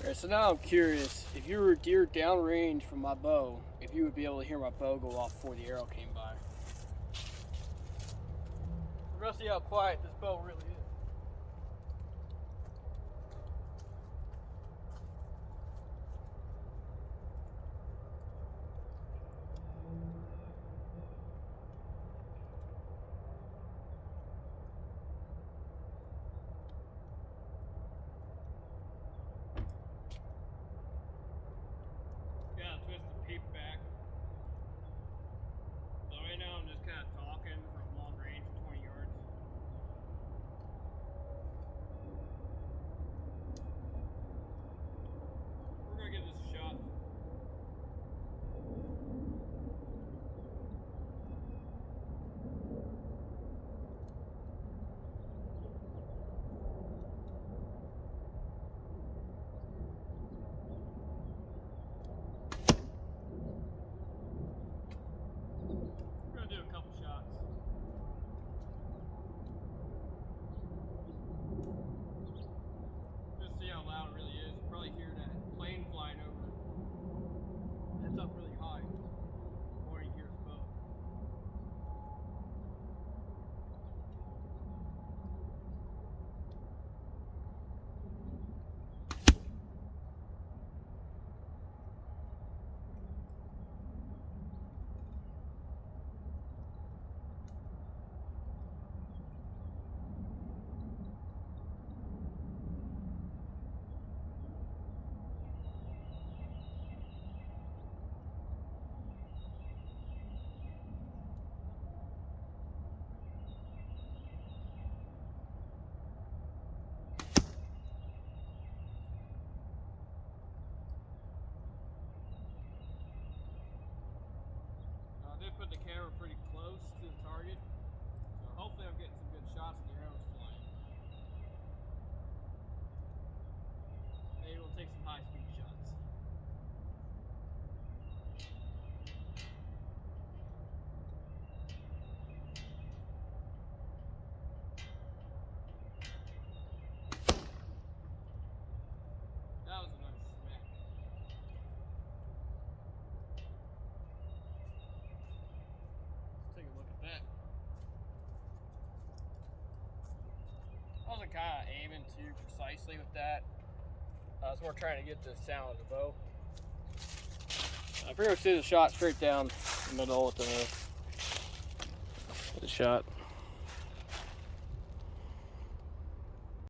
Alright, so now I'm curious, if you were deer downrange from my bow, if you would be able to hear my bow go off before the arrow came by. We're gonna see how quiet this bow really is. Twist the peep back. So right now I'm just kind of talking from long range, 20 yards. We're gonna give this a shot. Do a couple shots. Just see how loud it really is. You probably hear that plane flying over. That's up really high. The more you hear his bow. I did put the camera pretty close to the target, so hopefully I'm getting some good shots of the arrows flying. Maybe we'll take some high-speed shots. That was a nice smack. Let's take a look at that. I wasn't kind of aiming too precisely with that. I was more trying to get the sound of the bow. I pretty much did a shot straight down the middle with the shot.